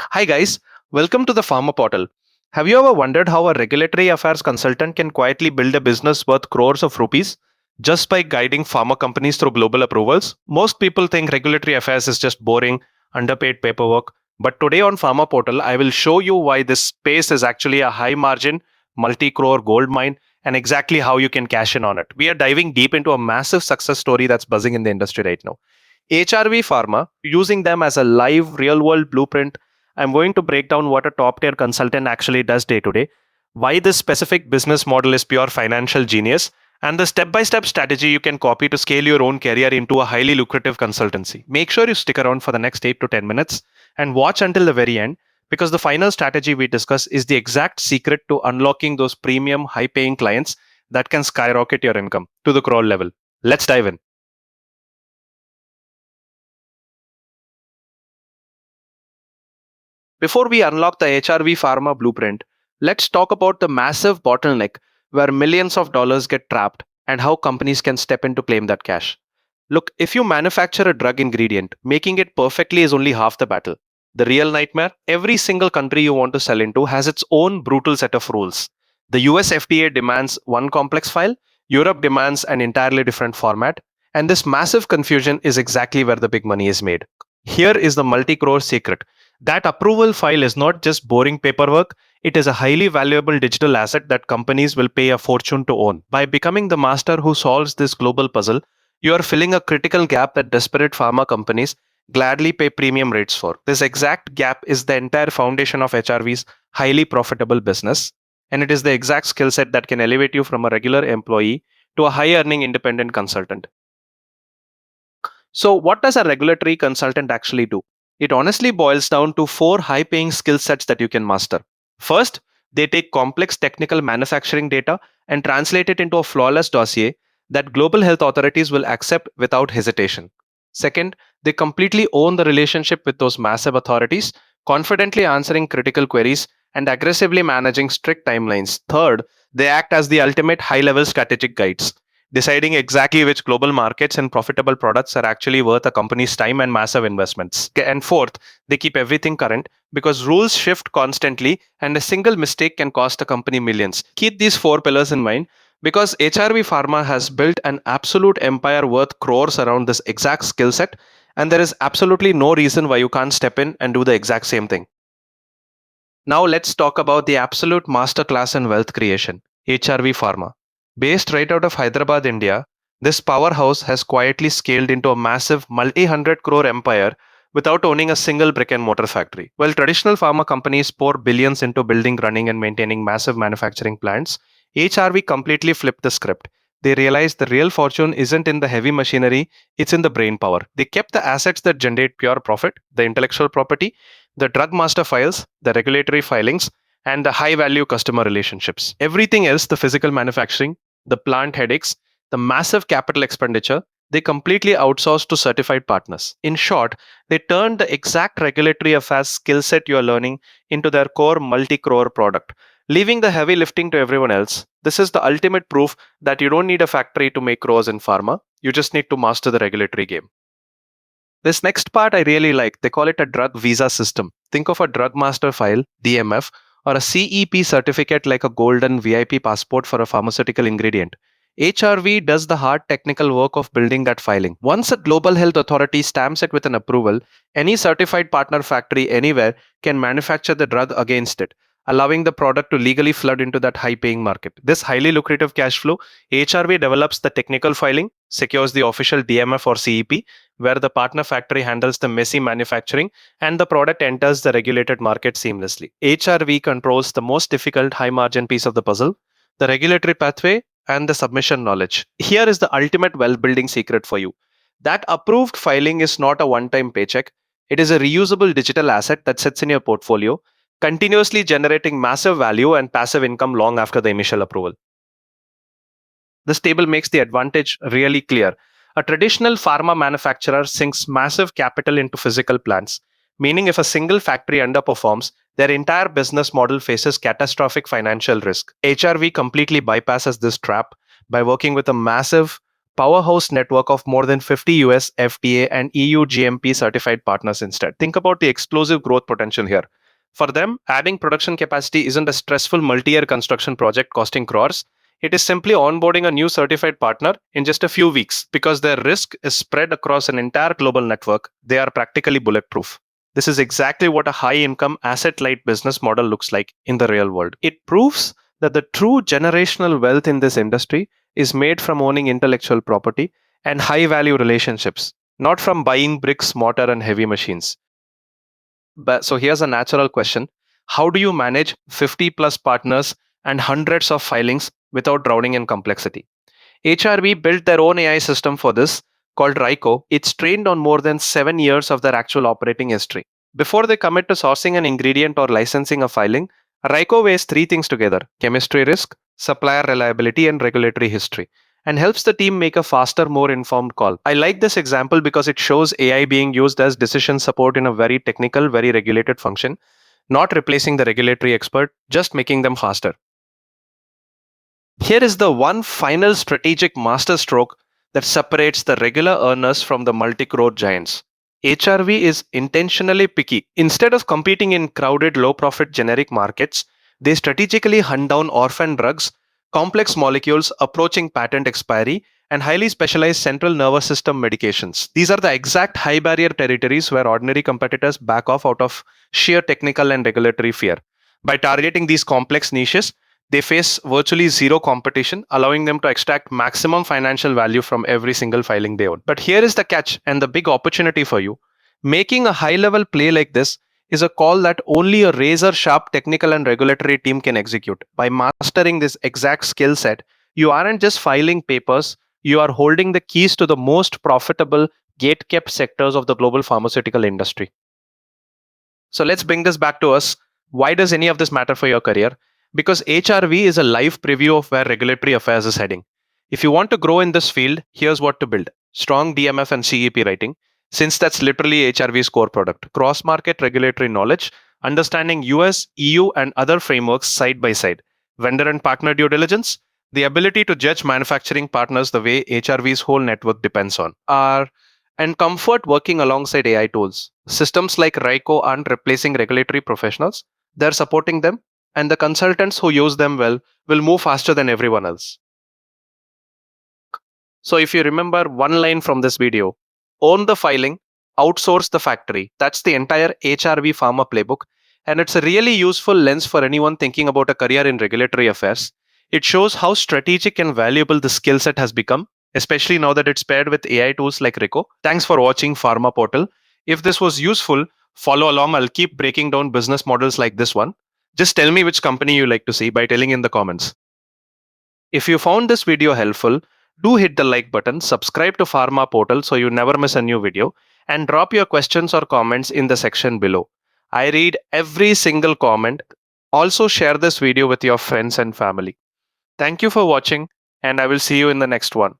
Hi guys, welcome to the Pharma Portal. Have you ever wondered how a regulatory affairs consultant can quietly build a business worth crores of rupees just by guiding pharma companies through global approvals? Most people think regulatory affairs is just boring, underpaid paperwork. But today on Pharma Portal, I will show you why this space is actually a high margin, multi crore gold mine and exactly how you can cash in on it. We are diving deep into a massive success story that's buzzing in the industry right now. HRV Pharma, using them as a live real world blueprint. I'm going to break down what a top tier consultant actually does day to day, why this specific business model is pure financial genius, and the step by step strategy you can copy to scale your own career into a highly lucrative consultancy. Make sure you stick around for the next 8 to 10 minutes and watch until the very end because the final strategy we discuss is the exact secret to unlocking those premium, high paying clients that can skyrocket your income to the crore level. Let's dive in. Before we unlock the HRV Pharma blueprint, let's talk about the massive bottleneck where millions of dollars get trapped and how companies can step in to claim that cash. Look, if you manufacture a drug ingredient, making it perfectly is only half the battle. The real nightmare, every single country you want to sell into has its own brutal set of rules. The US FDA demands one complex file, Europe demands an entirely different format, and this massive confusion is exactly where the big money is made. Here is the multi crore secret. That approval file is not just boring paperwork, it is a highly valuable digital asset that companies will pay a fortune to own. By becoming the master who solves this global puzzle, you are filling a critical gap that desperate pharma companies gladly pay premium rates for. This exact gap is the entire foundation of HRV's highly profitable business, and it is the exact skill set that can elevate you from a regular employee to a high earning independent consultant. So, what does a regulatory consultant actually do? It honestly boils down to four high paying skill sets that you can master. First, they take complex technical manufacturing data and translate it into a flawless dossier that global health authorities will accept without hesitation. Second, they completely own the relationship with those massive authorities, confidently answering critical queries and aggressively managing strict timelines. Third, they act as the ultimate high level strategic guides, deciding exactly which global markets and profitable products are actually worth a company's time and massive investments. And fourth, they keep everything current because rules shift constantly and a single mistake can cost a company millions. Keep these four pillars in mind because HRV Pharma has built an absolute empire worth crores around this exact skill set, and there is absolutely no reason why you can't step in and do the exact same thing. Now let's talk about the absolute masterclass in wealth creation, HRV Pharma. Based right out of Hyderabad, India, this powerhouse has quietly scaled into a massive multi-hundred crore empire without owning a single brick and mortar factory. While traditional pharma companies pour billions into building, running, and maintaining massive manufacturing plants, HRV completely flipped the script. They realized the real fortune isn't in the heavy machinery, it's in the brain power. They kept the assets that generate pure profit, the intellectual property, the drug master files, the regulatory filings, and the high value customer relationships. Everything else, the physical manufacturing, the plant headaches, the massive capital expenditure, they completely outsourced to certified partners. In short, they turned the exact regulatory affairs skill set you are learning into their core multi crore product, leaving the heavy lifting to everyone else. This is the ultimate proof that you don't need a factory to make crores in pharma, you just need to master the regulatory game. This next part I really like. They call it a drug visa system. Think of a drug master file, DMF, or a CEP certificate like a golden VIP passport for a pharmaceutical ingredient. HRV does the hard technical work of building that filing. Once a global health authority stamps it with an approval, any certified partner factory anywhere can manufacture the drug against it, allowing the product to legally flood into that high paying market. This highly lucrative cash flow, HRV develops the technical filing, secures the official DMF or CEP, where the partner factory handles the messy manufacturing and the product enters the regulated market seamlessly. HRV controls the most difficult high margin piece of the puzzle, the regulatory pathway and the submission knowledge. Here is the ultimate wealth building secret for you. That approved filing is not a one time paycheck, it is a reusable digital asset that sits in your portfolio, continuously generating massive value and passive income long after the initial approval. This table makes the advantage really clear. A traditional pharma manufacturer sinks massive capital into physical plants, meaning if a single factory underperforms, their entire business model faces catastrophic financial risk. HRV completely bypasses this trap by working with a massive powerhouse network of more than 50 US FDA and EU GMP certified partners instead. Think about the explosive growth potential here. For them, adding production capacity isn't a stressful multi-year construction project costing crores. It is simply onboarding a new certified partner in just a few weeks. Because their risk is spread across an entire global network, they are practically bulletproof. This is exactly what a high income, asset light business model looks like in the real world. It proves that the true generational wealth in this industry is made from owning intellectual property and high value relationships, not from buying bricks, mortar, and heavy machines. But so here's a natural question: how do you manage 50 plus partners and hundreds of filings without drowning in complexity? HRV built their own AI system for this called RIKO. It's trained on more than 7 years of their actual operating history. Before they commit to sourcing an ingredient or licensing a filing, RIKO weighs three things together: chemistry risk, supplier reliability, and regulatory history, and helps the team make a faster, more informed call. I like this example because it shows AI being used as decision support in a very technical, very regulated function, not replacing the regulatory expert, just making them faster. Here is the one final strategic masterstroke that separates the regular earners from the multi-crore giants. HRV is intentionally picky. Instead of competing in crowded, low-profit generic markets, they strategically hunt down orphan drugs, complex molecules approaching patent expiry, and highly specialized central nervous system medications. These are the exact high-barrier territories where ordinary competitors back off out of sheer technical and regulatory fear. By targeting these complex niches, they face virtually zero competition, allowing them to extract maximum financial value from every single filing they own. But here is the catch and the big opportunity for you. Making a high level play like this is a call that only a razor sharp technical and regulatory team can execute. By mastering this exact skill set, you aren't just filing papers, you are holding the keys to the most profitable, gate kept sectors of the global pharmaceutical industry. So let's bring this back to us. Why does any of this matter for your career? Because HRV is a live preview of where regulatory affairs is heading. If you want to grow in this field, here's what to build: strong DMF and CEP writing, since that's literally HRV's core product, cross market regulatory knowledge, understanding US, EU, and other frameworks side by side, vendor and partner due diligence, the ability to judge manufacturing partners the way HRV's whole network depends on, and comfort working alongside AI tools. Systems like RIKO aren't replacing regulatory professionals, they're supporting them, and the consultants who use them well will move faster than everyone else. So, if you remember one line from this video: own the filing, outsource the factory. That's the entire HRV Pharma playbook, and it's a really useful lens for anyone thinking about a career in regulatory affairs. It shows how strategic and valuable the skill set has become, especially now that it's paired with AI tools like RIKO. Thanks for watching Pharma Portal. If this was useful, follow along. I'll keep breaking down business models like this one. Just tell me which company you like to see by telling in the comments. If you found this video helpful, do hit the like button, subscribe to Pharma Portal so you never miss a new video, and drop your questions or comments in the section below. I read every single comment. Also, share this video with your friends and family. Thank you for watching, and I will see you in the next one.